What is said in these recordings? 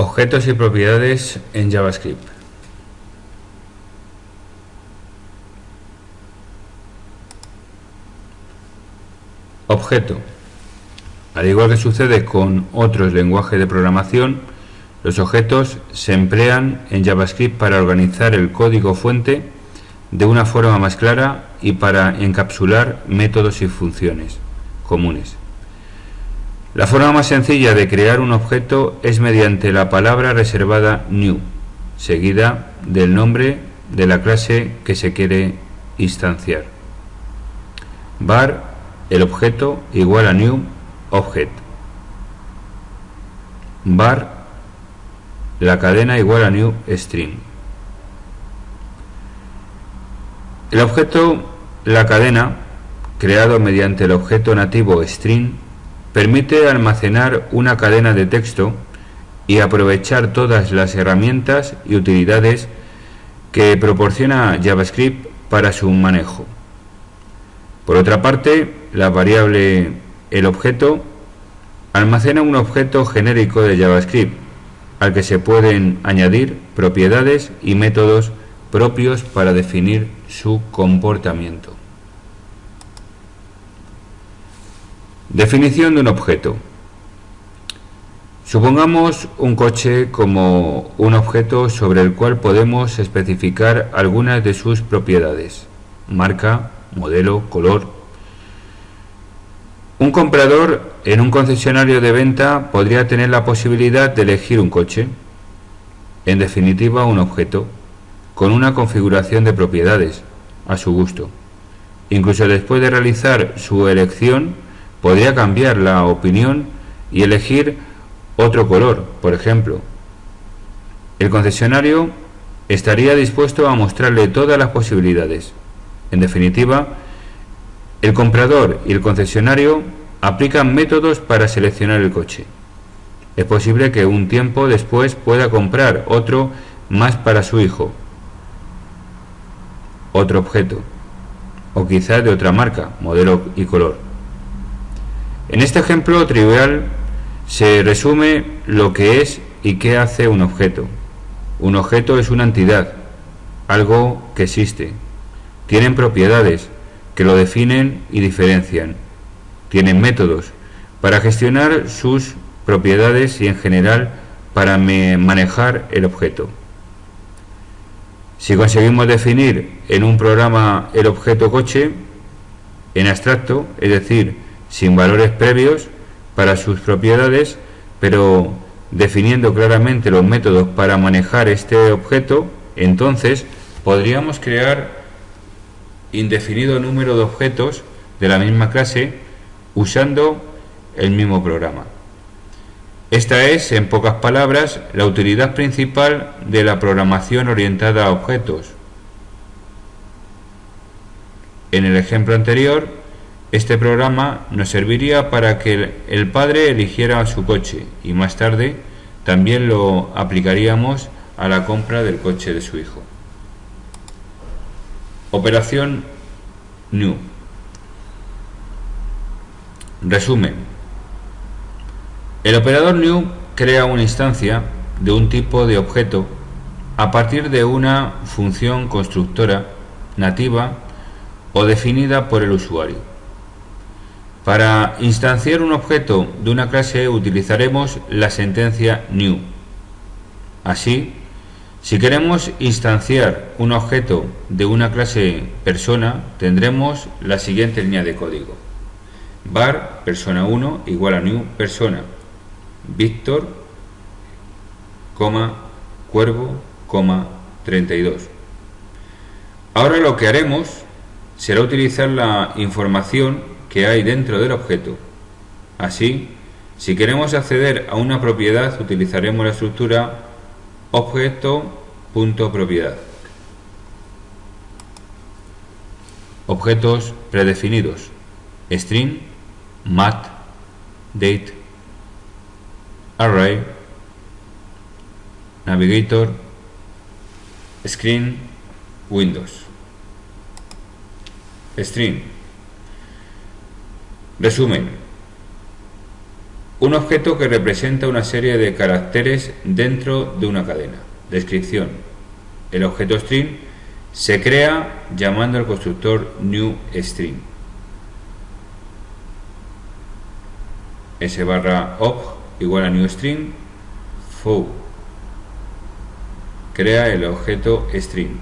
Objetos y propiedades en JavaScript. Objeto. Al igual que sucede con otros lenguajes de programación, los objetos se emplean en JavaScript para organizar el código fuente de una forma más clara y para encapsular métodos y funciones comunes. La forma más sencilla de crear un objeto es mediante la palabra reservada new, seguida del nombre de la clase que se quiere instanciar. Var el objeto igual a new object. Var la cadena igual a new string. El objeto la cadena, creado mediante el objeto nativo string, permite almacenar una cadena de texto y aprovechar todas las herramientas y utilidades que proporciona JavaScript para su manejo. Por otra parte, la variable el objeto almacena un objeto genérico de JavaScript al que se pueden añadir propiedades y métodos propios para definir su comportamiento. Definición de un objeto. Supongamos un coche como un objeto sobre el cual podemos especificar algunas de sus propiedades: marca, modelo, color. Un comprador en un concesionario de venta podría tener la posibilidad de elegir un coche, en definitiva un objeto, con una configuración de propiedades a su gusto. Incluso después de realizar su elección, podría cambiar la opinión y elegir otro color, por ejemplo. El concesionario estaría dispuesto a mostrarle todas las posibilidades. En definitiva, el comprador y el concesionario aplican métodos para seleccionar el coche. Es posible que un tiempo después pueda comprar otro más para su hijo, otro objeto, o quizás de otra marca, modelo y color. En este ejemplo trivial se resume lo que es y qué hace un objeto. Un objeto es una entidad, algo que existe. Tienen propiedades que lo definen y diferencian. Tienen métodos para gestionar sus propiedades y en general para manejar el objeto. Si conseguimos definir en un programa el objeto coche en abstracto, es decir, sin valores previos para sus propiedades, pero definiendo claramente los métodos para manejar este objeto, entonces podríamos crear indefinido número de objetos de la misma clase usando el mismo programa. Esta es, en pocas palabras, la utilidad principal de la programación orientada a objetos. En el ejemplo anterior, este programa nos serviría para que el padre eligiera su coche y más tarde también lo aplicaríamos a la compra del coche de su hijo. Operación new. Resumen. El operador new crea una instancia de un tipo de objeto a partir de una función constructora nativa o definida por el usuario. Para instanciar un objeto de una clase utilizaremos la sentencia new. Así, si queremos instanciar un objeto de una clase persona, tendremos la siguiente línea de código: var persona1 igual a new persona, Víctor, cuervo, 32. Ahora lo que haremos será utilizar la información que hay dentro del objeto. Así, si queremos acceder a una propiedad, utilizaremos la estructura objeto.propiedad. Objetos predefinidos: string, mat, date, array, navigator, screen, windows. String. Resumen. Un objeto que representa una serie de caracteres dentro de una cadena. Descripción. El objeto string se crea llamando al constructor newString. S/obj igual a newString. Foo crea el objeto string.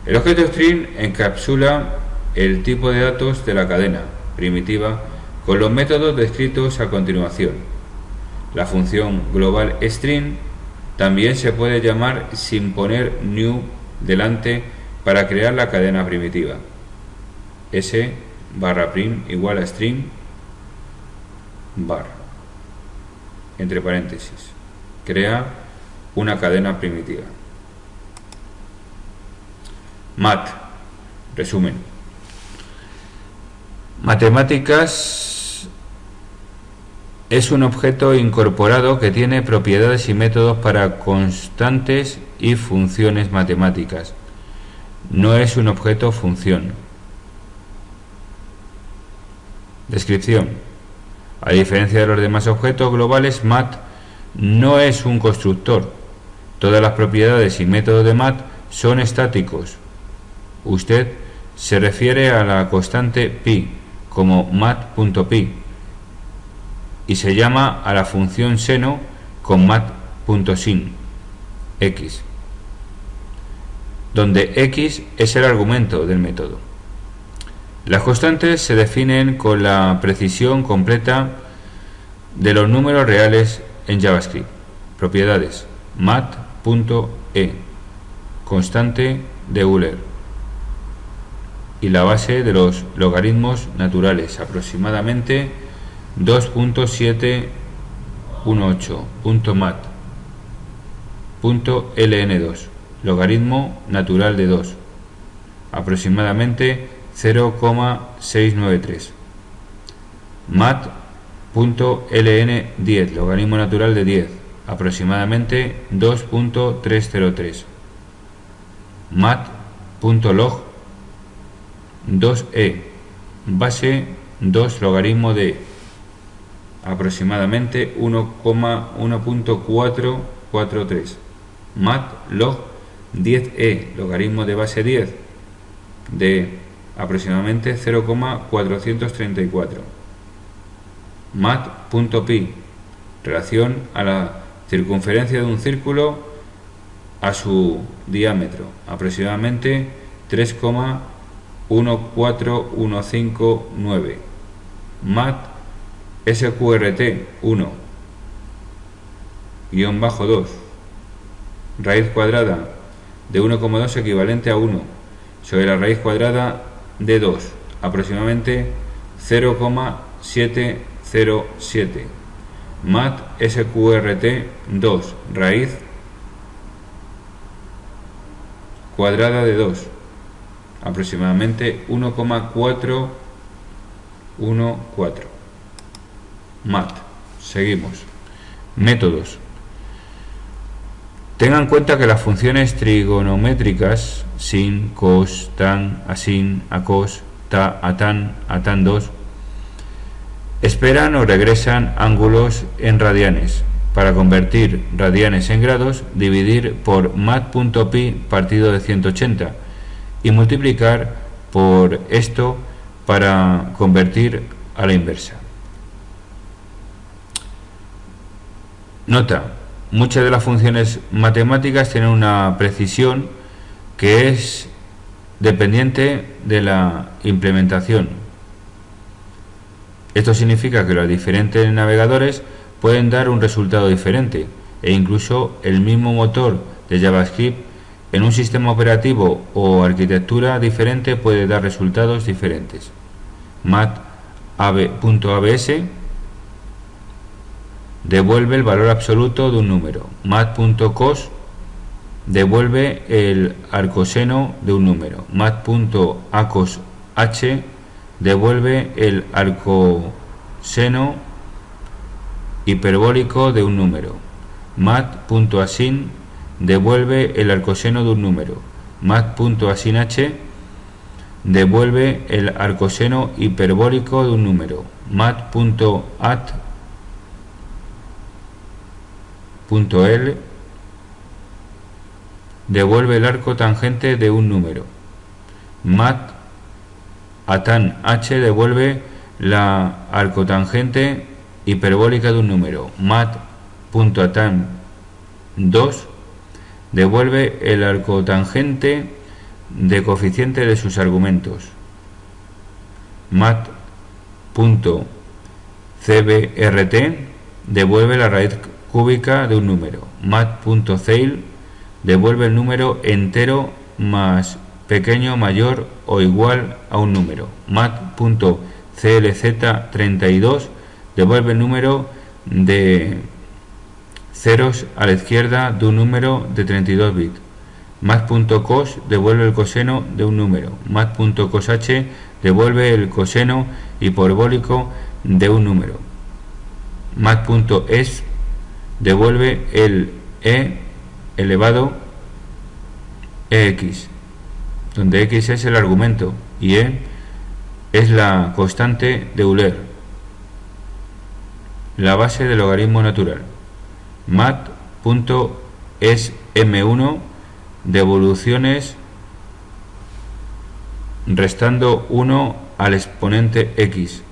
El objeto string encapsula el tipo de datos de la cadena primitiva con los métodos descritos a continuación. La función global string también se puede llamar sin poner new delante para crear la cadena primitiva. S/print igual a string bar, entre paréntesis, crea una cadena primitiva. Mat, resumen. Matemáticas es un objeto incorporado que tiene propiedades y métodos para constantes y funciones matemáticas. No es un objeto función. Descripción. A diferencia de los demás objetos globales, mat no es un constructor. Todas las propiedades y métodos de mat son estáticos. Usted se refiere a la constante pi como mat.pi y se llama a la función seno con mat.sin x, donde x es el argumento del método. Las constantes se definen con la precisión completa de los números reales en JavaScript. Propiedades: mat.e, constante de Euler, y la base de los logaritmos naturales, aproximadamente 2.718.mat.ln2, logaritmo natural de 2, aproximadamente 0,693. mat.ln10, logaritmo natural de 10, aproximadamente 2.303. mat.log 2e, base 2 logaritmo de aproximadamente 1,1.443. mat.log 10e, logaritmo de base 10 de aproximadamente 0,434. mat.pi, relación a la circunferencia de un círculo a su diámetro, aproximadamente 3,14159. mat sqrt 1 -2, raíz cuadrada de 1,2 equivalente a 1 sobre la raíz cuadrada de 2, aproximadamente 0,707. mat sqrt 2, raíz cuadrada de 2, aproximadamente 1,414. mat. Seguimos. Métodos. Tengan en cuenta que las funciones trigonométricas sin, cos, tan, asin, acos, ta, atan, atan2 esperan o regresan ángulos en radianes. Para convertir radianes en grados, dividir por mat.pi partido de 180 y multiplicar por esto para convertir a la inversa. Nota: muchas de las funciones matemáticas tienen una precisión que es dependiente de la implementación. Esto significa que los diferentes navegadores pueden dar un resultado diferente, e incluso el mismo motor de JavaScript en un sistema operativo o arquitectura diferente puede dar resultados diferentes. mat.abs devuelve el valor absoluto de un número. mat.cos devuelve el arcoseno de un número. mat.acosh devuelve el arcoseno hiperbólico de un número. mat.asin devuelve el arcoseno de un número. mat.asinh devuelve el arcoseno hiperbólico de un número. mat.at mat.l devuelve el arco tangente de un número. mat.atan h devuelve la arcotangente hiperbólica de un número. mat.atan 2 devuelve el arcotangente de coeficiente de sus argumentos. mat.cbrt devuelve la raíz cúbica de un número. mat.ceil devuelve el número entero más pequeño, mayor o igual a un número. mat.clz32 devuelve el número de ceros a la izquierda de un número de 32 bits. mat.cos devuelve el coseno de un número. mat.cosh devuelve el coseno hiperbólico de un número. mat.es devuelve el e elevado ex, donde x es el argumento y e es la constante de Euler, la base del logaritmo natural. mat.esm1 devoluciones restando 1 al exponente x.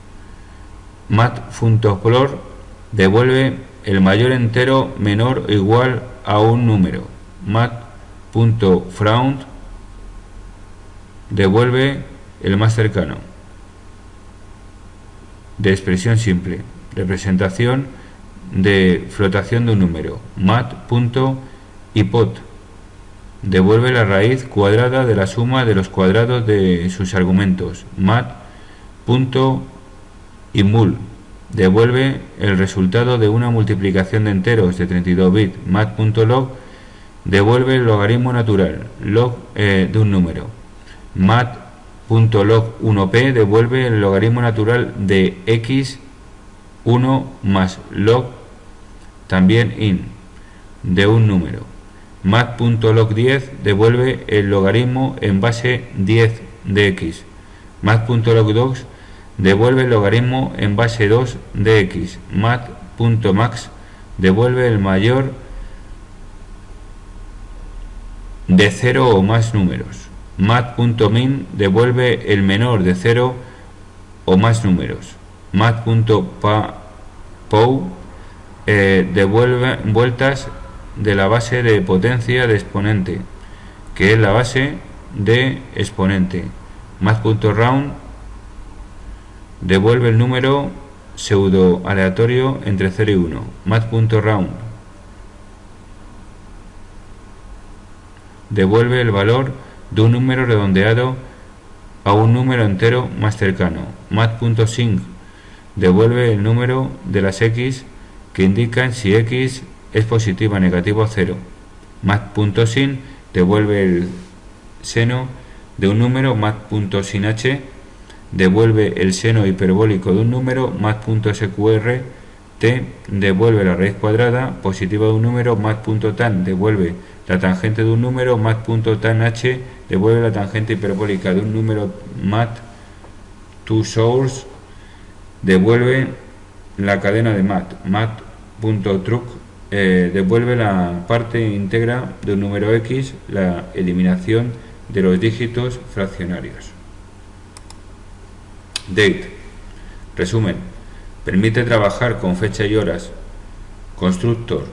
mat.flor devuelve el mayor entero menor o igual a un número. mat.fround devuelve el más cercano. De expresión simple, representación de flotación de un número. mat.hypot devuelve la raíz cuadrada de la suma de los cuadrados de sus argumentos. mat.imul devuelve el resultado de una multiplicación de enteros de 32 bits. mat.log devuelve el logaritmo natural log de un número. mat.log1p devuelve el logaritmo natural de x1 más log también in de un número. mat.log10 devuelve el logaritmo en base 10 de x. mat.log2 devuelve el logaritmo en base 2 de x. mat.max devuelve el mayor de 0 o más números. mat.min devuelve el menor de 0 o más números. mat.pow devuelve vueltas de la base de potencia de exponente, que es la base de exponente. mat.round devuelve el número pseudo aleatorio entre 0 y 1. mat.round devuelve el valor de un número redondeado a un número entero más cercano. mat.sync devuelve el número de las x que indican si x es positiva, negativa o 0. mat.sin devuelve el seno de un número. mat.sin h devuelve el seno hiperbólico de un número. mat.sqrt devuelve la raíz cuadrada positiva de un número. mat.tan devuelve la tangente de un número. mat.tanh devuelve la tangente hiperbólica de un número. mat.toSource devuelve la cadena de mat.truc devuelve la parte íntegra de un número x, la eliminación de los dígitos fraccionarios. Date. Resumen. Permite trabajar con fecha y horas. Constructor.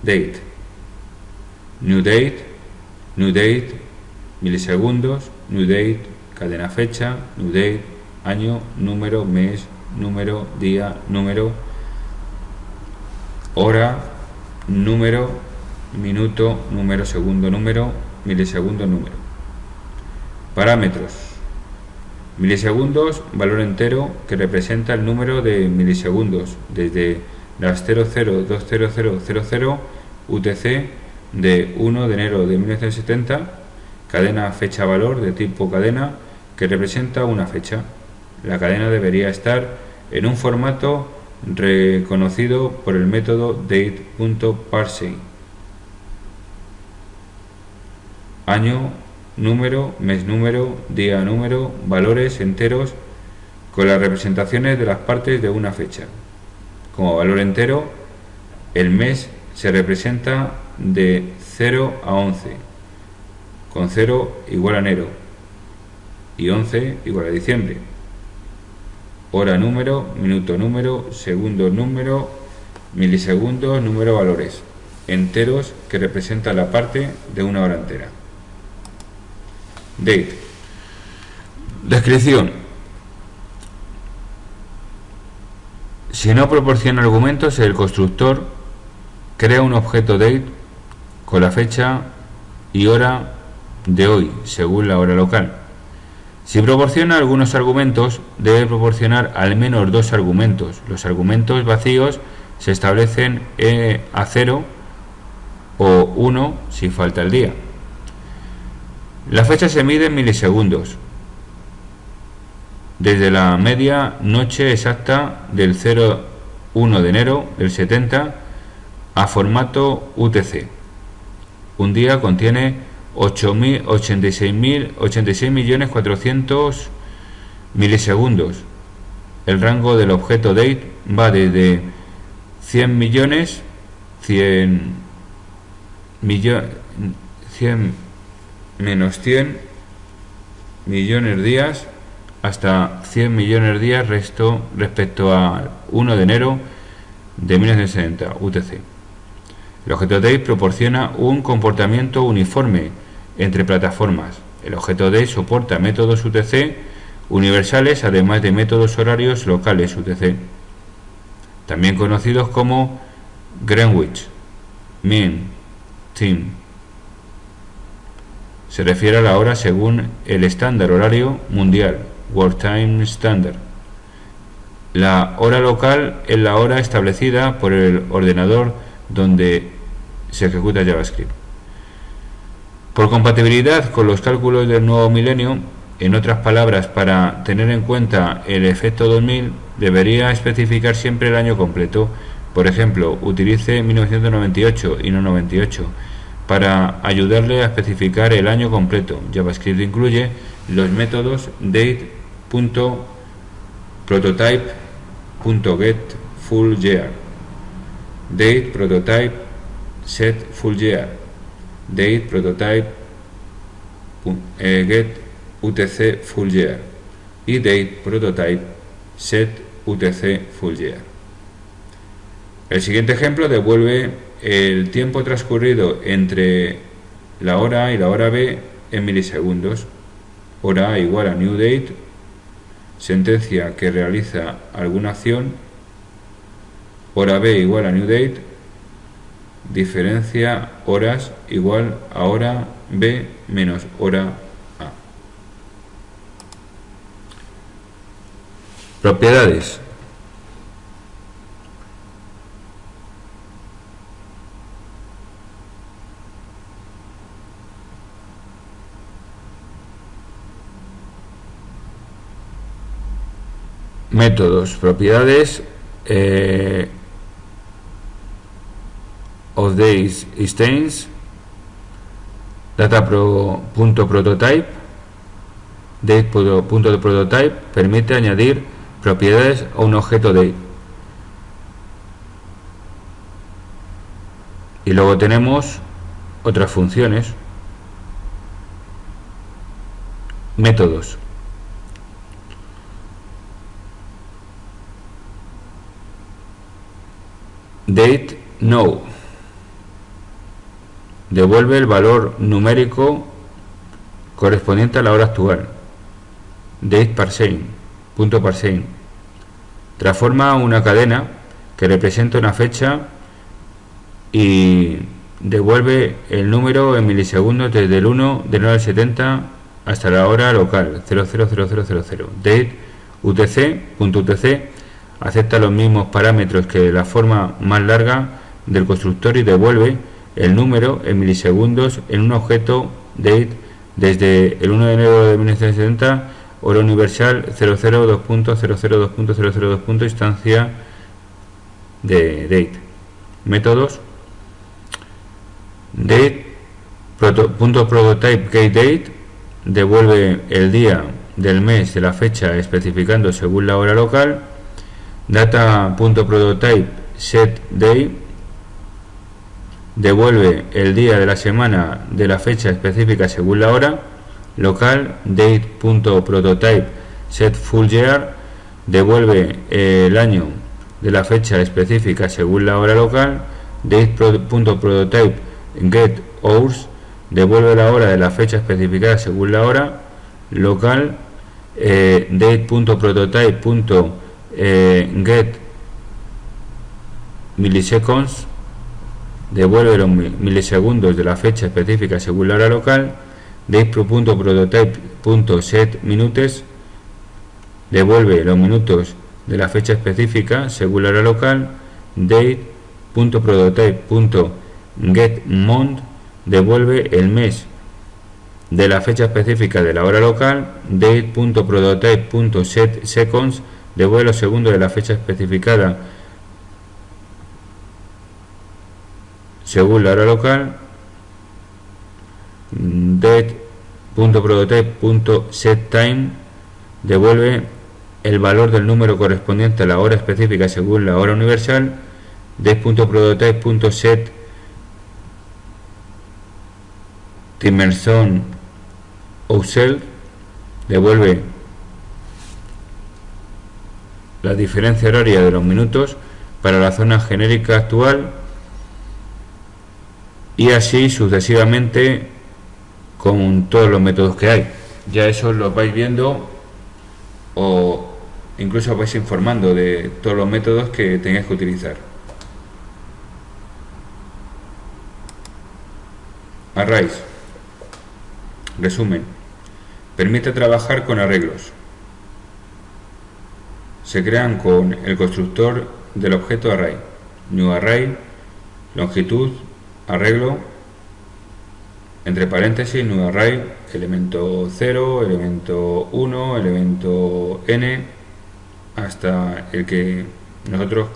Date. New date, milisegundos, new date, cadena fecha, new date, año, número, mes, número, día, número, hora, número, minuto, número, segundo, número, milisegundo, número. Parámetros. Milisegundos, valor entero que representa el número de milisegundos desde las 002000 UTC de 1 de enero de 1970. Cadena fecha-valor de tipo cadena que representa una fecha. La cadena debería estar en un formato reconocido por el método date.parsing. Año, número, mes número, día número, valores enteros con las representaciones de las partes de una fecha. Como valor entero, el mes se representa de 0 a 11, con 0 igual a enero y 11 igual a diciembre. Hora número, minuto número, segundo número, milisegundos, número valores enteros que representan la parte de una hora entera. Date. Descripción. Si no proporciona argumentos, el constructor crea un objeto date con la fecha y hora de hoy, según la hora local. Si proporciona algunos argumentos, debe proporcionar al menos dos argumentos. Los argumentos vacíos se establecen a 0 o 1 si falta el día. La fecha se mide en milisegundos, desde la media noche exacta del 01 de enero del 70 a formato UTC. Un día contiene 86.400.000 milisegundos. El rango del objeto date va desde 100 menos 100 millones días hasta 100 millones días respecto al 1 de enero de 1970 UTC. El objeto date proporciona un comportamiento uniforme entre plataformas. El objeto date soporta métodos UTC universales, además de métodos horarios locales UTC, también conocidos como Greenwich Mean Time. Se refiere a la hora según el estándar horario mundial, World Time Standard. La hora local es la hora establecida por el ordenador donde se ejecuta JavaScript. Por compatibilidad con los cálculos del nuevo milenio, en otras palabras, para tener en cuenta el efecto 2000, debería especificar siempre el año completo. Por ejemplo, utilice 1998 y no 98 para ayudarle a especificar el año completo. JavaScript incluye los métodos date.prototype.getFullYear, date.prototype.setFullYear, date.prototype getUTC_FullYear y date.prototype.setUTC_FullYear. El siguiente ejemplo devuelve el tiempo transcurrido entre la hora A y la hora B en milisegundos. Hora A igual a new date, sentencia que realiza alguna acción. Hora B igual a new date, diferencia horas igual a hora B menos hora A. Propiedades. Métodos, propiedades of these instance, data.prototype, date.prototype permite añadir propiedades a un objeto date. Y luego tenemos otras funciones. Métodos. Date now devuelve el valor numérico correspondiente a la hora actual. Date parsing, punto parsing, transforma una cadena que representa una fecha y devuelve el número en milisegundos desde el 1 de enero del 70 hasta la hora local 000000. Date UTC.UTC acepta los mismos parámetros que la forma más larga del constructor y devuelve el número en milisegundos en un objeto date desde el 1 de enero de 1970, hora universal 002.002.002. Instancia de date. Métodos. Date.prototype getDate devuelve el día del mes de la fecha especificando según la hora local. data.prototype set day devuelve el día de la semana de la fecha específica según la hora. Local date.prototype set full year devuelve el año de la fecha específica según la hora local. Date.prototype get hours devuelve la hora de la fecha especificada según la hora local. Date.prototype.get milliseconds devuelve los milisegundos de la fecha específica según la hora local. Date.prototype.set minutes devuelve los minutos de la fecha específica según la hora local. Date.prototype.get month devuelve el mes de la fecha específica de la hora local. Date.prototype.set seconds devuelve los segundos de la fecha especificada según la hora local. Date.prototype.setTime devuelve el valor del número correspondiente a la hora específica según la hora universal. Date.prototype.set timerzone ourselves devuelve la diferencia horaria de los minutos para la zona genérica actual, y así sucesivamente con todos los métodos que hay. Ya eso lo vais viendo o incluso os vais informando de todos los métodos que tengáis que utilizar. Arrays. Resumen. Permite trabajar con arreglos. Se crean con el constructor del objeto array. New array, longitud, arreglo, entre paréntesis, new array, elemento 0, elemento 1, elemento n, hasta el que nosotros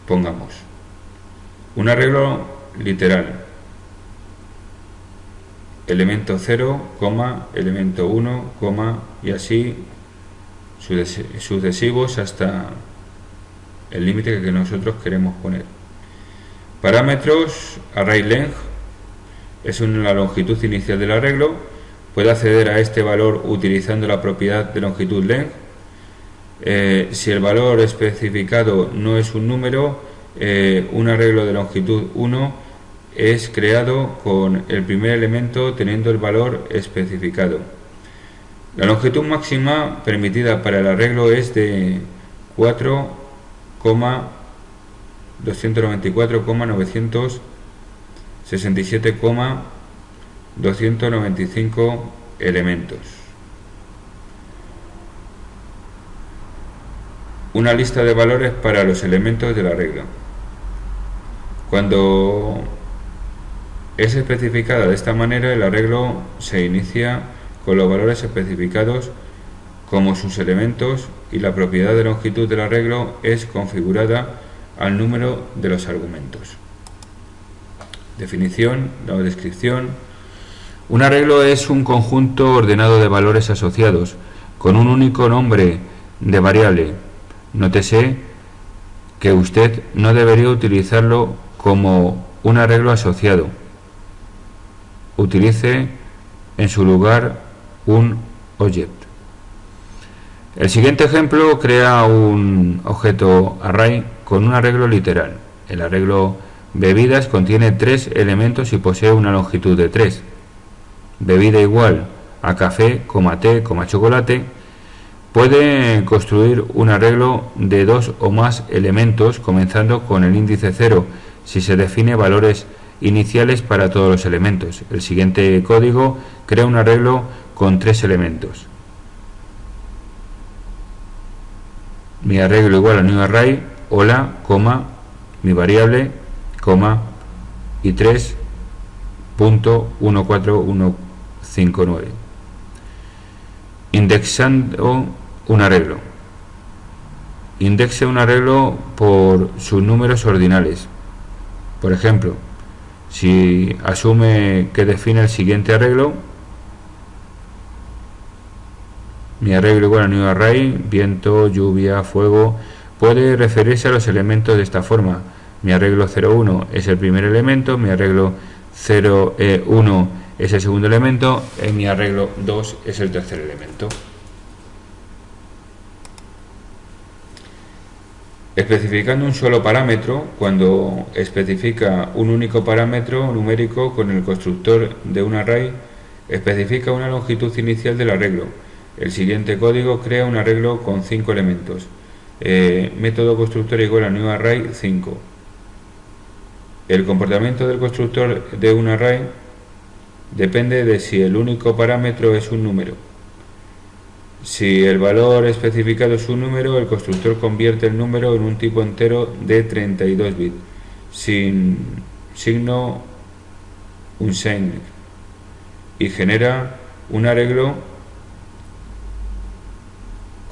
pongamos. Un arreglo literal, elemento 0, elemento 1, y así sucesivos hasta el límite que nosotros queremos poner. Parámetros. Array length es la longitud inicial del arreglo. Puede acceder a este valor utilizando la propiedad de longitud length. Si el valor especificado no es un número, un arreglo de longitud 1 es creado con el primer elemento teniendo el valor especificado. La longitud máxima permitida para el arreglo es de 4,294,967,295 elementos. Una lista de valores para los elementos del arreglo. Cuando es especificada de esta manera, el arreglo se inicia con los valores especificados como sus elementos y la propiedad de longitud del arreglo es configurada al número de los argumentos. Definición o descripción. Un arreglo es un conjunto ordenado de valores asociados con un único nombre de variable. Nótese que usted no debería utilizarlo como un arreglo asociado. Utilice en su lugar un object. El siguiente ejemplo crea un objeto array con un arreglo literal. El arreglo bebidas contiene 3 elementos y posee una longitud de 3. Bebida igual a café, té, chocolate. Puede construir un arreglo de 2 o más elementos comenzando con el índice 0 si se define valores iniciales para todos los elementos. El siguiente código crea un arreglo con 3 elementos. Mi arreglo igual a new array, hola, mi variable, y 3.14159. Indexando un arreglo. Indexe un arreglo por sus números ordinales. Por ejemplo, si asume que define el siguiente arreglo, Mi arreglo igual a new array, viento, lluvia, fuego. Puede referirse a los elementos de esta forma. Mi arreglo 0,1 es el primer elemento, mi arreglo 0,1 es el segundo elemento, y mi arreglo 2 es el tercer elemento. Especificando un solo parámetro, cuando especifica un único parámetro numérico con el constructor de un array, especifica una longitud inicial del arreglo. El siguiente código crea un arreglo con 5 elementos. Método constructor igual a new array 5. El comportamiento del constructor de un array depende de si el único parámetro es un número. Si el valor especificado es un número, el constructor convierte el número en un tipo entero de 32 bits, sin signo unsigned, y genera un arreglo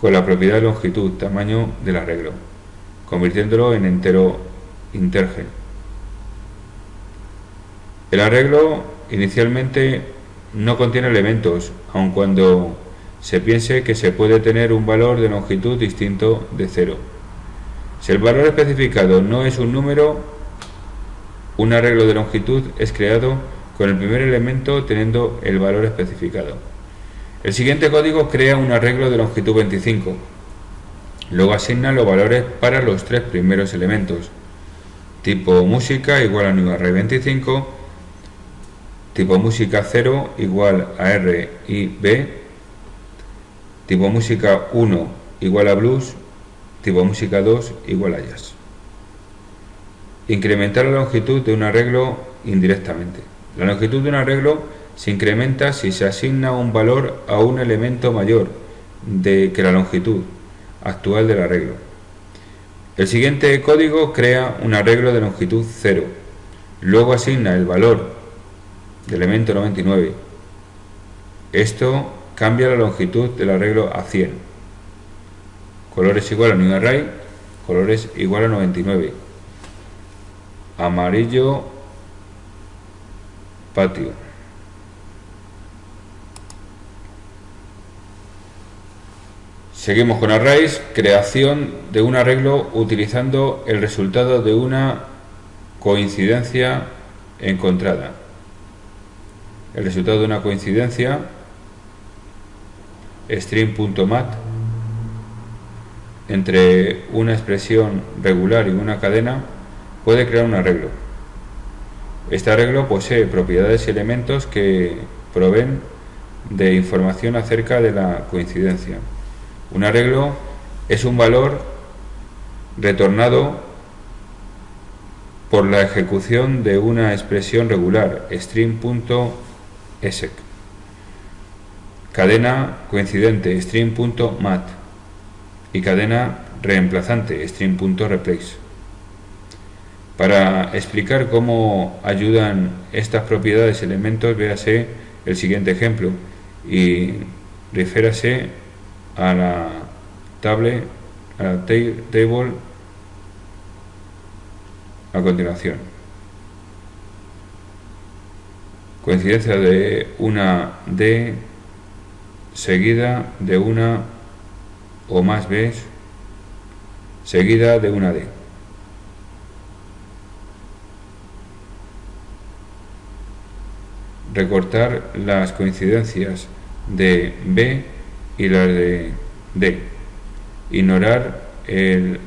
con la propiedad de longitud, tamaño del arreglo, convirtiéndolo en entero integer. El arreglo inicialmente no contiene elementos, aun cuando se piense que se puede tener un valor de longitud distinto de 0. Si el valor especificado no es un número, un arreglo de longitud es creado con el primer elemento teniendo el valor especificado. El siguiente código crea un arreglo de longitud 25. Luego asigna los valores para los 3 primeros elementos. Tipo música igual a new array 25. Tipo música 0 igual a R y B. Tipo música 1 igual a blues, tipo música 2 igual a jazz. Incrementar la longitud de un arreglo indirectamente. La longitud de un arreglo se incrementa si se asigna un valor a un elemento mayor que la longitud actual del arreglo. El siguiente código crea un arreglo de longitud 0. Luego asigna el valor del elemento 99. Esto cambia la longitud del arreglo a 100. Colores igual a new array, colores igual a 99. Amarillo, patio. Seguimos con arrays, creación de un arreglo utilizando el resultado de una coincidencia encontrada. El resultado de una coincidencia string.mat entre una expresión regular y una cadena puede crear un arreglo. Este arreglo posee propiedades y elementos que proveen de información acerca de la coincidencia. Un arreglo es un valor retornado por la ejecución de una expresión regular, string.exec. Cadena coincidente, string.mat, y cadena reemplazante, string.replace. Para explicar cómo ayudan estas propiedades y elementos, véase el siguiente ejemplo y refiérase a la table a continuación. Coincidencia de una D seguida de una o más B's seguida de una D. Recortar las coincidencias de B y las de D. Ignorar el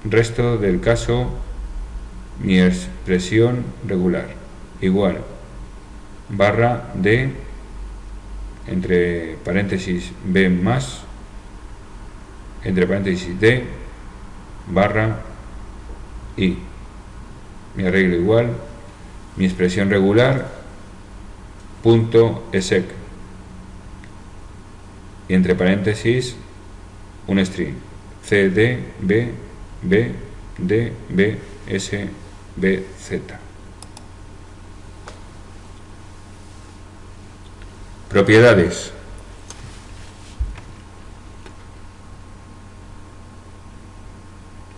resto del caso. Mi expresión regular igual barra D entre paréntesis B más entre paréntesis D barra I. Mi arreglo igual mi expresión regular punto exec y entre paréntesis un string C D B B D B S B Z. Propiedades.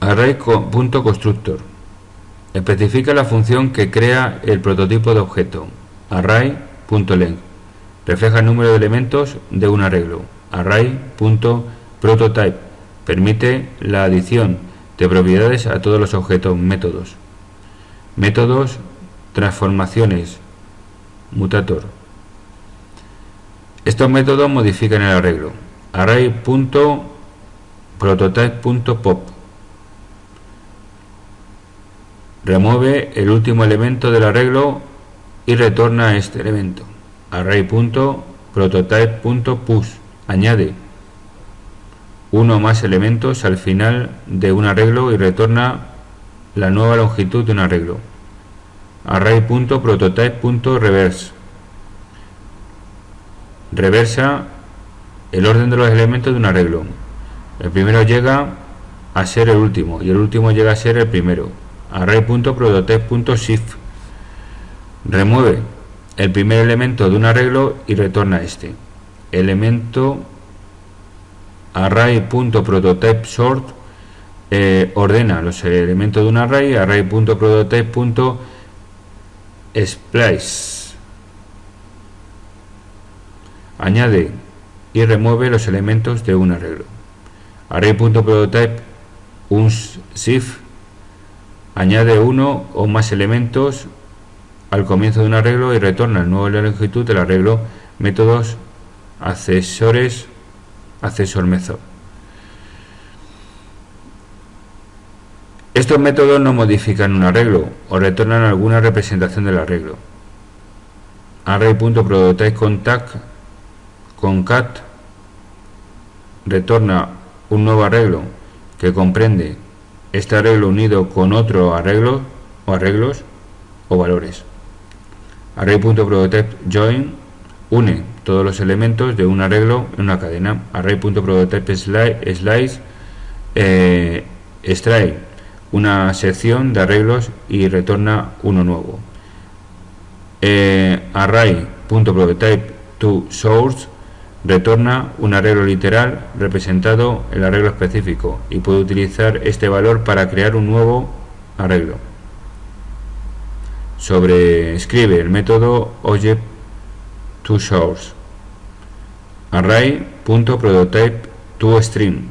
Array.constructor. Especifica la función que crea el prototipo de objeto. Array.length. Refleja el número de elementos de un arreglo. Array.prototype permite la adición de propiedades a todos los objetos métodos. Métodos, transformaciones, mutator. Estos métodos modifican el arreglo. Array.prototype.pop remueve el último elemento del arreglo y retorna este elemento. Array.prototype.push añade uno o más elementos al final de un arreglo y retorna la nueva longitud de un arreglo. Array.prototype.reverse reversa el orden de los elementos de un arreglo. El primero llega a ser el último y el último llega a ser el primero. Array.prototype.shift remueve el primer elemento de un arreglo y retorna este elemento. Array.prototype.sort ordena los elementos de un array. Array.prototype.splice añade y remueve los elementos de un arreglo. Array.prototype.unshift añade uno o más elementos al comienzo de un arreglo y retorna el nuevo longitud del arreglo. Métodos accesores, accessor method. Estos métodos no modifican un arreglo o retornan alguna representación del arreglo. Array.prototype.concat retorna un nuevo arreglo que comprende este arreglo unido con otro arreglo o arreglos o valores. Array.prototype.join une todos los elementos de un arreglo en una cadena. Array.prototype.slice extrae una sección de arreglos y retorna uno nuevo. Array.prototype.toSource retorna un arreglo literal representado el arreglo específico y puede utilizar este valor para crear un nuevo arreglo. Sobreescribe el método object.toSource. Array.prototype.toString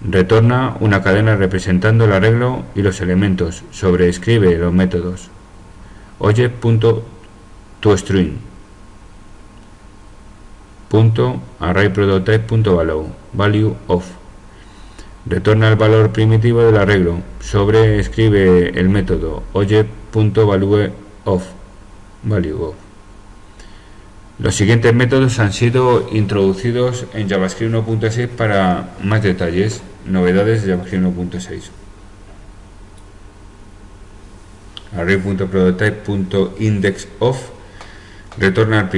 retorna una cadena representando el arreglo y los elementos. Sobreescribe los métodos object.toString. Array.prototype.value value of retorna el valor primitivo del arreglo. Sobreescribe el método object.valueOf value of. Los siguientes métodos han sido introducidos en JavaScript 1.6 para más detalles. Novedades de JavaScript 1.6. Array.prototype.indexOf retorna el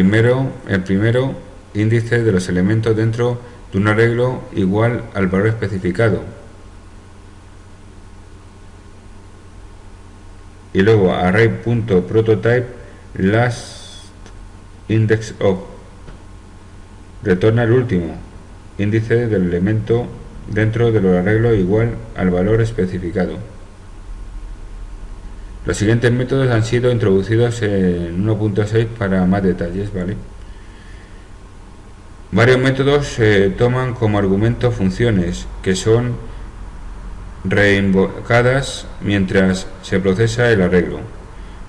primero índice de los elementos dentro de un arreglo igual al valor especificado. Y luego array.prototype.lastIndexOf retorna el último índice del elemento dentro del arreglo igual al valor especificado. Los siguientes métodos han sido introducidos en 1.6 para más detalles, ¿vale? Varios métodos toman como argumento funciones que son reinvocadas mientras se procesa el arreglo.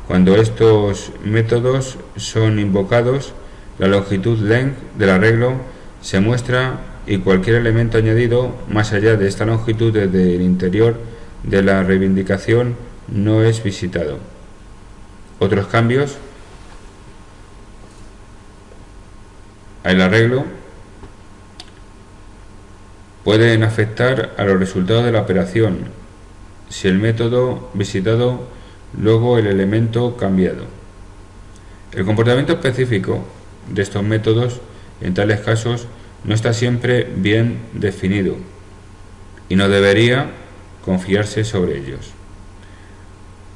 Cuando estos métodos son invocados, la longitud length del arreglo se muestra y cualquier elemento añadido más allá de esta longitud desde el interior de la reivindicación no es visitado. Otros cambios al arreglo pueden afectar a los resultados de la operación si el método visitado luego el elemento cambiado. El comportamiento específico de estos métodos en tales casos no está siempre bien definido y no debería confiarse sobre ellos.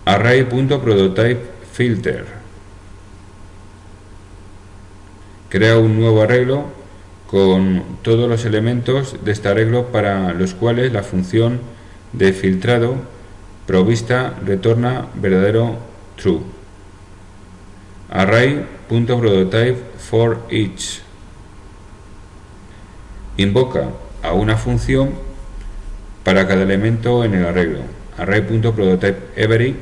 Array.prototypeFilter crea un nuevo arreglo con todos los elementos de este arreglo para los cuales la función de filtrado provista retorna verdadero true. Array.prototypeForEach Invoca a una función para cada elemento en el arreglo. Array.prototypeEvery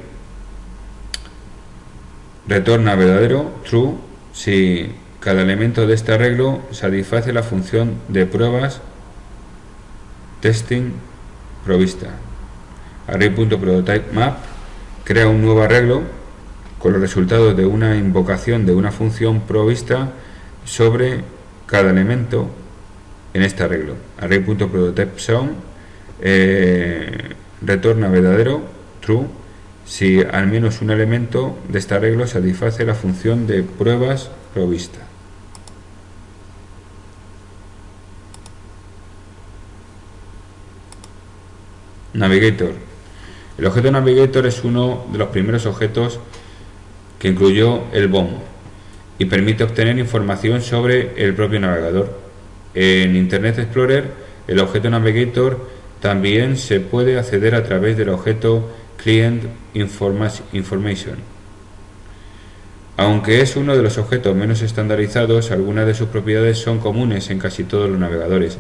retorna verdadero, true, si cada elemento de este arreglo satisface la función de pruebas testing provista. Array.prototypeMap crea un nuevo arreglo con los resultados de una invocación de una función provista sobre cada elemento en este arreglo. Array.prototypeSum retorna verdadero, true, si al menos un elemento de este arreglo satisface la función de pruebas provista. Navigator. El objeto Navigator es uno de los primeros objetos que incluyó el BOM y permite obtener información sobre el propio navegador. En Internet Explorer, el objeto Navigator también se puede acceder a través del objeto Client Information. Aunque es uno de los objetos menos estandarizados, algunas de sus propiedades son comunes en casi todos los navegadores.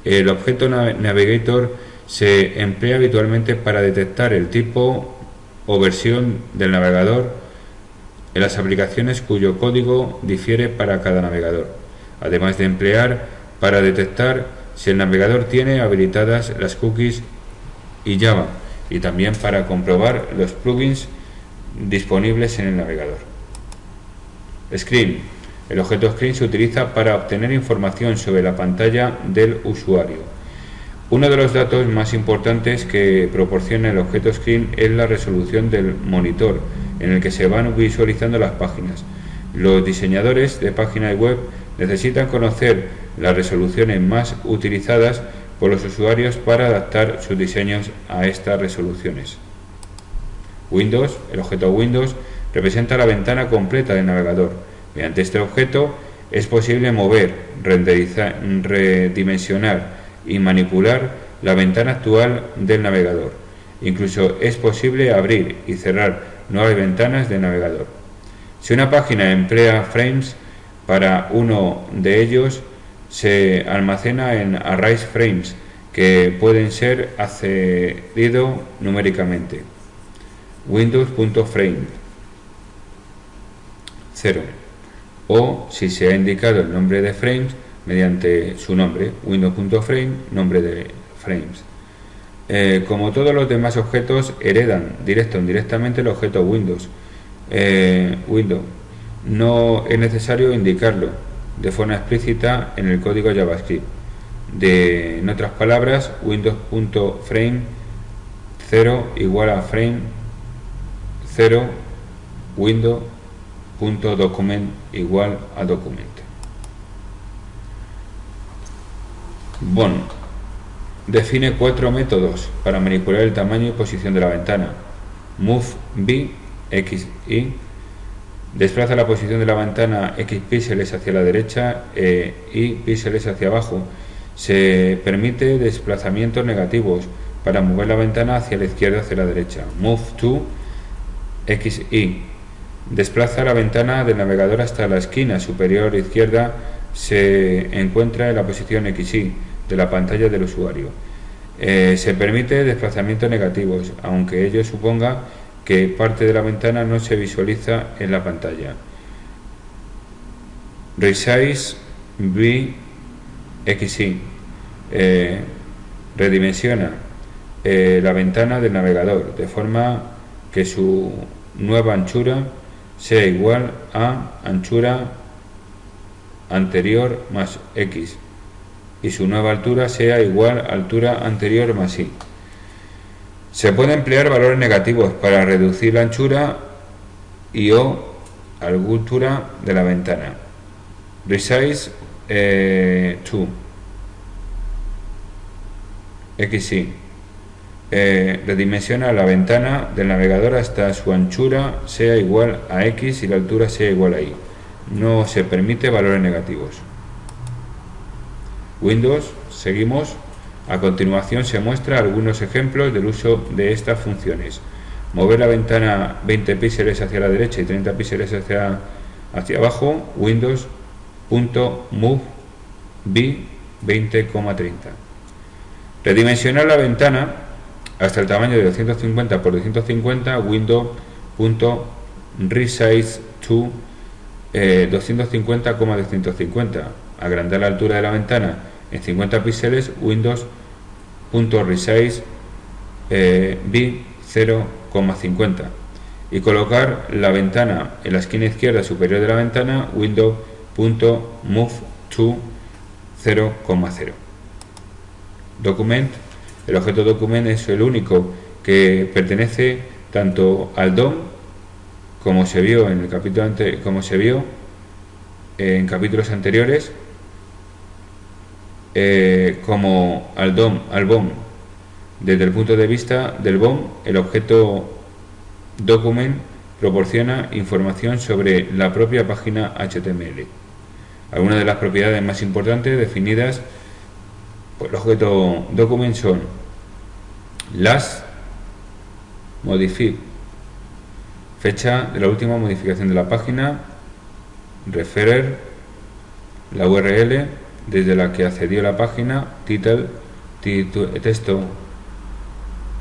El objeto Navigator se emplea habitualmente para detectar el tipo o versión del navegador en las aplicaciones cuyo código difiere para cada navegador, además de emplear para detectar si el navegador tiene habilitadas las cookies y Java, y también para comprobar los plugins disponibles en el navegador. Screen. El objeto Screen se utiliza para obtener información sobre la pantalla del usuario. Uno de los datos más importantes que proporciona el objeto Screen es la resolución del monitor en el que se van visualizando las páginas. Los diseñadores de páginas web necesitan conocer las resoluciones más utilizadas por los usuarios para adaptar sus diseños a estas resoluciones. Windows. El objeto Windows representa la ventana completa del navegador. Mediante este objeto es posible mover, renderizar, redimensionar y manipular la ventana actual del navegador. Incluso es posible abrir y cerrar nuevas ventanas del navegador. Si una página emplea frames para uno de ellos, se almacena en arrays frames que pueden ser accedidos numéricamente. Windows.frame 0, o si se ha indicado el nombre de frames mediante su nombre, Windows.frame, nombre de frames. Como todos los demás objetos, heredan directa o indirectamente el objeto Windows. No es necesario indicarlo de forma explícita en el código JavaScript. En otras palabras, Windows.frame 0 igual a frame 0, Windows.document igual a document. Bueno, define 4 métodos para manipular el tamaño y posición de la ventana. Move B, X, Y. Desplaza la posición de la ventana X píxeles hacia la derecha e Y píxeles hacia abajo. Se permite desplazamientos negativos para mover la ventana hacia la izquierda o hacia la derecha. Move to X, Y. Desplaza la ventana del navegador hasta la esquina superior izquierda. Se encuentra en la posición XY de la pantalla del usuario. Se permite desplazamientos negativos, aunque ello suponga que parte de la ventana no se visualiza en la pantalla. Resize B XY. Redimensiona la ventana del navegador de forma que su nueva anchura sea igual a anchura anterior más X y su nueva altura sea igual a altura anterior más Y. Se puede emplear valores negativos para reducir la anchura y o altura de la ventana. Resize to XY. Redimensiona la ventana del navegador hasta su anchura sea igual a X y la altura sea igual a Y. No se permite valores negativos. Windows, seguimos. A continuación se muestra algunos ejemplos del uso de estas funciones. Mover la ventana 20 píxeles hacia la derecha y 30 píxeles hacia abajo. Windows.move B 20,30. Redimensionar la ventana hasta el tamaño de 250 por 250, window.resize to 250,250. Agrandar la altura de la ventana en 50 píxeles, windows.resize b 0,50. Y colocar la ventana en la esquina izquierda superior de la ventana, window.move to 0,0. Document. El objeto document es el único que pertenece tanto al DOM, como se vio en el capítulo en capítulos anteriores, como al BOM. Desde el punto de vista del BOM, el objeto document proporciona información sobre la propia página HTML. Algunas de las propiedades más importantes definidas por el objeto document son last modify, fecha de la última modificación de la página; referer, la URL desde la que accedió la página; title, texto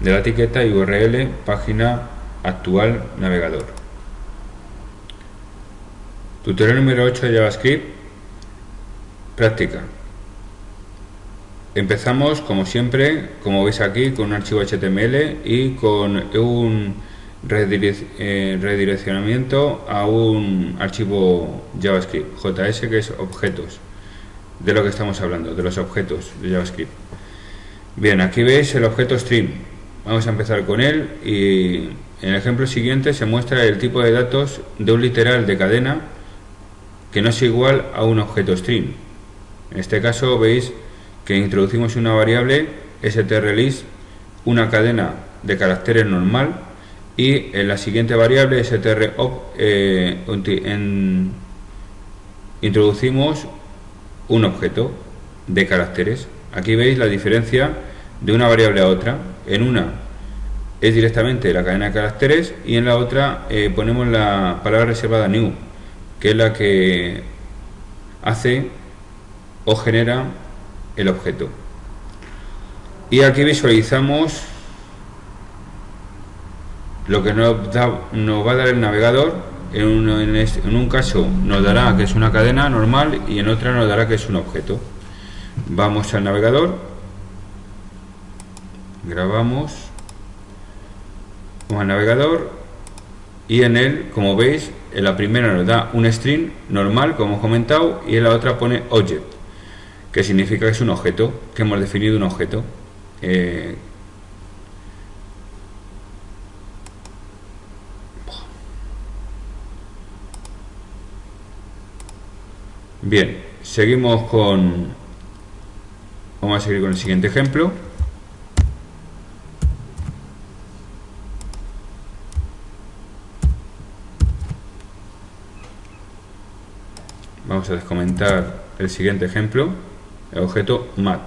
de la etiqueta; y URL, página actual, navegador. Tutorial número 8 de JavaScript. Práctica. Empezamos, como siempre, como veis aquí, con un archivo HTML y con un redireccionamiento a un archivo JavaScript, JS, que es objetos, de lo que estamos hablando, de los objetos de JavaScript. Bien, aquí veis el objeto string. Vamos a empezar con él, y en el ejemplo siguiente se muestra el tipo de datos de un literal de cadena que no es igual a un objeto string. En este caso veis que introducimos una variable strList, una cadena de caracteres normal, y en la siguiente variable strOp introducimos un objeto de caracteres. Aquí veis la diferencia de una variable a otra. En una es directamente la cadena de caracteres, y en la otra ponemos la palabra reservada new, que es la que hace o genera el objeto. Y aquí visualizamos lo que nos va a dar el navegador. En un caso nos dará que es una cadena normal, y en otra nos dará que es un objeto. Vamos al navegador, grabamos, vamos al navegador, y en él, como veis, en la primera nos da un string normal, como hemos comentado, y en la otra pone object, que significa que es un objeto, que hemos definido un objeto. Bien, seguimos vamos a seguir con el siguiente ejemplo. Vamos a descomentar el siguiente ejemplo, el objeto mat.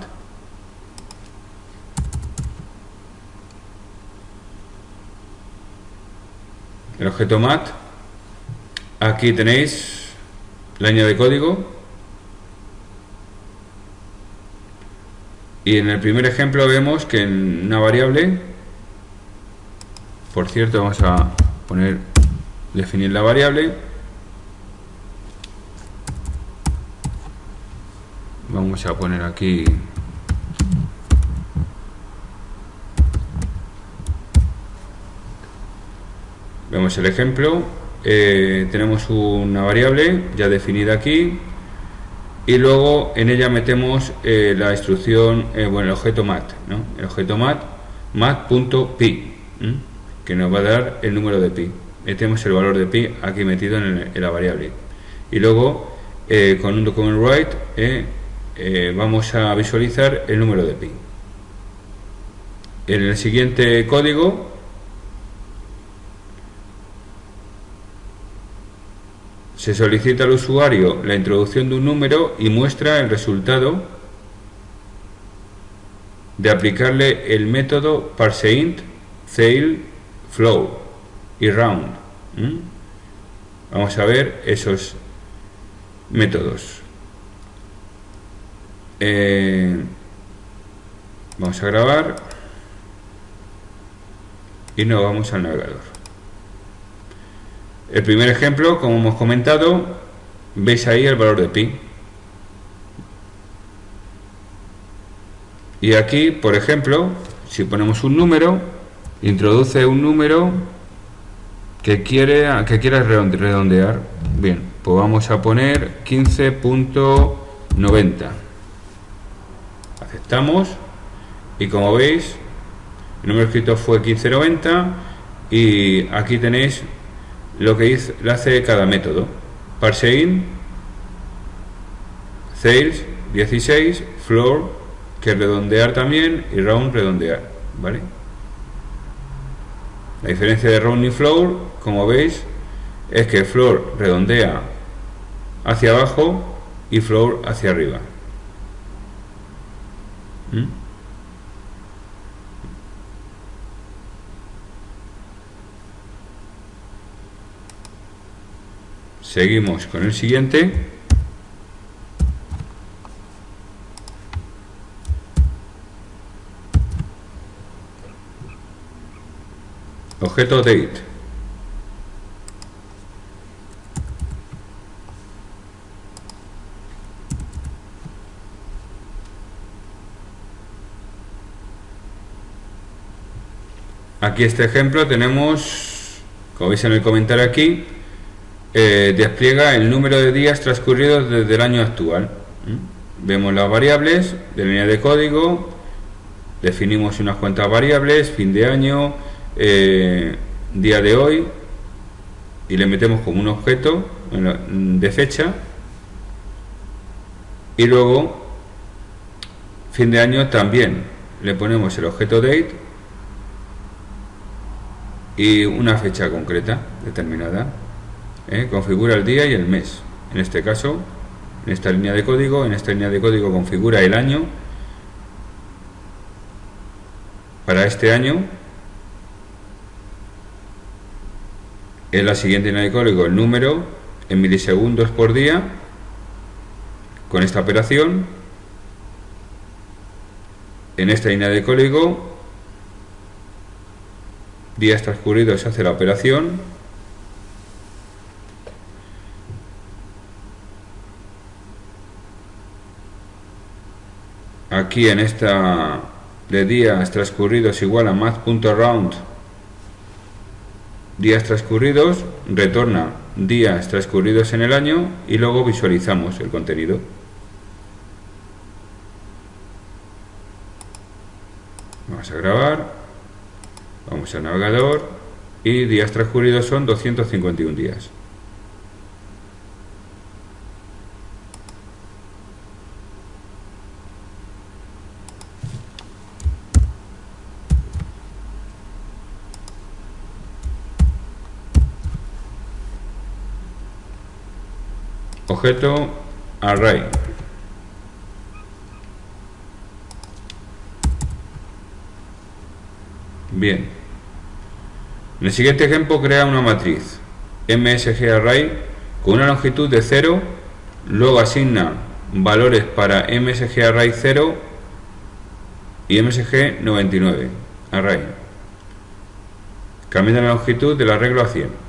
El objeto mat, aquí tenéis la línea de código, y en el primer ejemplo vemos que en una variable, por cierto, vamos a definir la variable. Vamos a poner aquí vemos el ejemplo. Tenemos una variable ya definida aquí, y luego en ella metemos la instrucción, el objeto mat, ¿no? El objeto mat.pi, que nos va a dar el número de pi. Metemos el valor de pi aquí metido en la variable, y luego con un document write vamos a visualizar el número de pi. En el siguiente código se solicita al usuario la introducción de un número y muestra el resultado de aplicarle el método parseInt, ceil, flow y round. Vamos a ver esos métodos. Vamos a grabar y nos vamos al navegador. El primer ejemplo, como hemos comentado, veis ahí el valor de pi. Y aquí, por ejemplo, si ponemos un número, introduce un número que quieras redondear. Bien, pues vamos a poner 15.90. Aceptamos y como veis el número escrito fue 1590 y aquí tenéis lo que hace cada método. ParseInt, Sales 16, Floor, que es redondear también, y Round, redondear, ¿vale? La diferencia de Round y Floor, como veis, es que Floor redondea hacia abajo y Floor hacia arriba. Seguimos con el siguiente. Objeto date. Aquí este ejemplo tenemos, como veis en el comentario aquí, despliega el número de días transcurridos desde el año actual. Vemos las variables de la línea de código, definimos unas cuantas variables, fin de año, día de hoy, y le metemos como un objeto de fecha, y luego fin de año también le ponemos el objeto date y una fecha concreta determinada. Configura el día y el mes. En este caso, en esta línea de código configura el año para este año. En la siguiente línea de código el número en milisegundos por día con esta operación. En esta línea de código días transcurridos se hace la operación. Aquí en esta de días transcurridos igual a math.round días transcurridos, retorna días transcurridos en el año y luego visualizamos el contenido. Vamos a grabar, vamos al navegador y días transcurridos son 251 días. Objeto array. Bien. En el siguiente ejemplo crea una matriz MSG array con una longitud de 0, luego asigna valores para MSG array 0 y MSG 99 array, cambiando la longitud del arreglo a 100.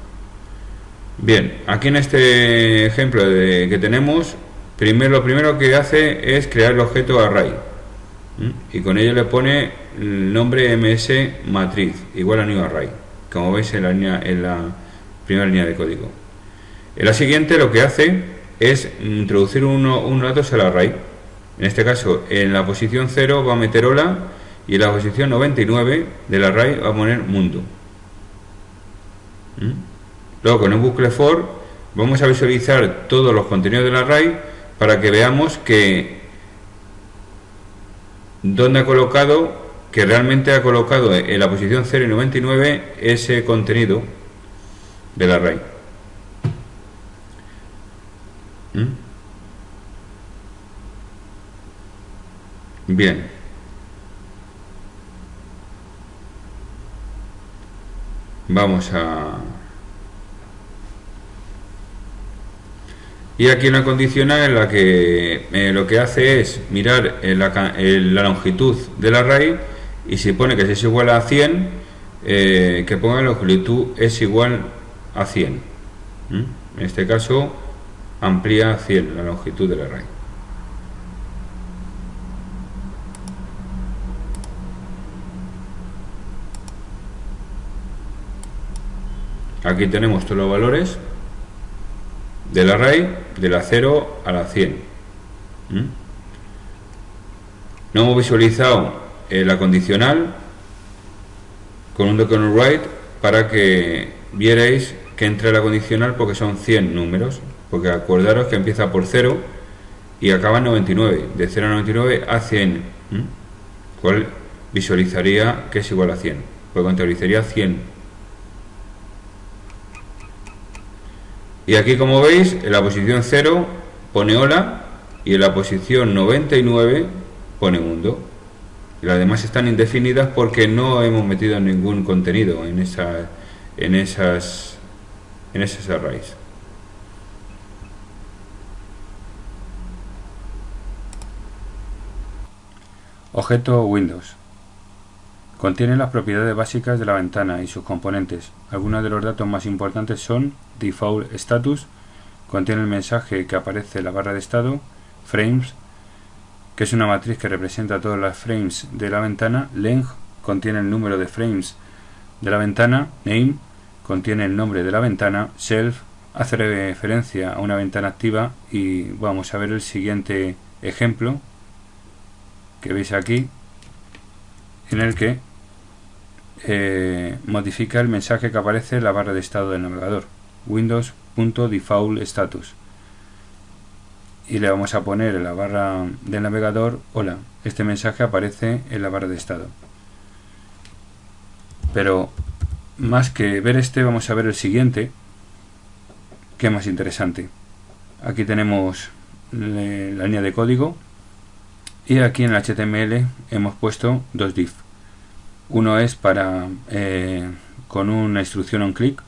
Bien, aquí en este ejemplo que tenemos, lo primero que hace es crear el objeto array y con ello le pone el nombre ms matriz igual a new array, como veis en la primera línea de código. En la siguiente lo que hace es introducir unos datos al array. En este caso, en la posición 0 va a meter hola y en la posición 99 del array va a poner mundo. Luego con el bucle for vamos a visualizar todos los contenidos del array para que veamos que dónde ha colocado, que realmente ha colocado en la posición 0 y 99 ese contenido del array. Bien. Vamos a... Y aquí una condicional en la que lo que hace es mirar la longitud del array, y si pone que es igual a 100, que ponga la longitud es igual a 100. En este caso amplía a 100 la longitud del array. Aquí tenemos todos los valores del array, de la 0 a la 100. No hemos visualizado la condicional con un document write para que vierais que entra la condicional, porque son 100 números, porque acordaros que empieza por 0 y acaba en 99, de 0 a 99 a 100, cual visualizaría que es igual a 100, pues contabilizaría 100. Y aquí, como veis, en la posición 0 pone hola, y en la posición 99 pone mundo. Y las demás están indefinidas porque no hemos metido ningún contenido en esas arrays. Objeto Windows. Contiene las propiedades básicas de la ventana y sus componentes. Algunos de los datos más importantes son Default Status, contiene el mensaje que aparece en la barra de estado, Frames, que es una matriz que representa todos los frames de la ventana, Length, contiene el número de frames de la ventana, Name, contiene el nombre de la ventana, Shelf, hace referencia a una ventana activa, y vamos a ver el siguiente ejemplo que veis aquí, en el que modifica el mensaje que aparece en la barra de estado del navegador, Windows.defaultStatus, y le vamos a poner en la barra del navegador hola. Este mensaje aparece en la barra de estado. Pero más que ver este, vamos a ver el siguiente, que es más interesante. Aquí tenemos la línea de código, y aquí en el HTML hemos puesto dos div. Uno es para con una instrucción on click,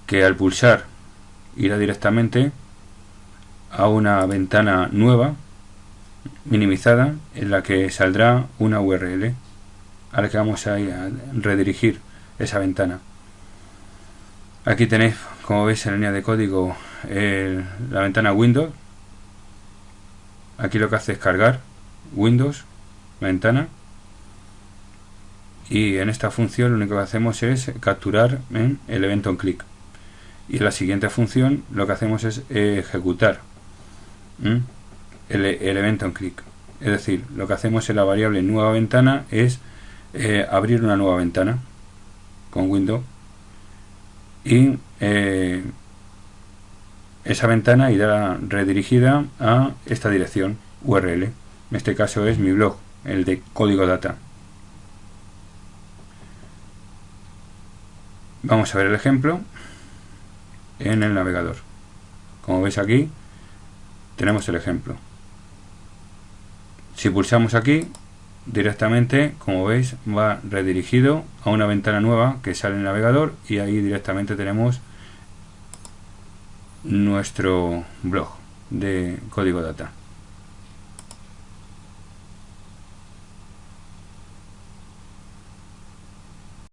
que al pulsar irá directamente a una ventana nueva minimizada, en la que saldrá una URL a la que vamos a redirigir esa ventana. Aquí tenéis, como veis en la línea de código, la ventana Windows. Aquí lo que hace es cargar Windows, la ventana, y en esta función lo único que hacemos es capturar el evento on click, y en la siguiente función lo que hacemos es ejecutar el evento on click. Es decir, lo que hacemos en la variable nueva ventana es abrir una nueva ventana con Windows, y esa ventana irá redirigida a esta dirección URL. En este caso es mi blog, el de código data. Vamos a ver el ejemplo en el navegador. Como veis aquí tenemos el ejemplo. Si pulsamos aquí, directamente, como veis, va redirigido a una ventana nueva que sale en el navegador, y ahí directamente tenemos nuestro blog de código data.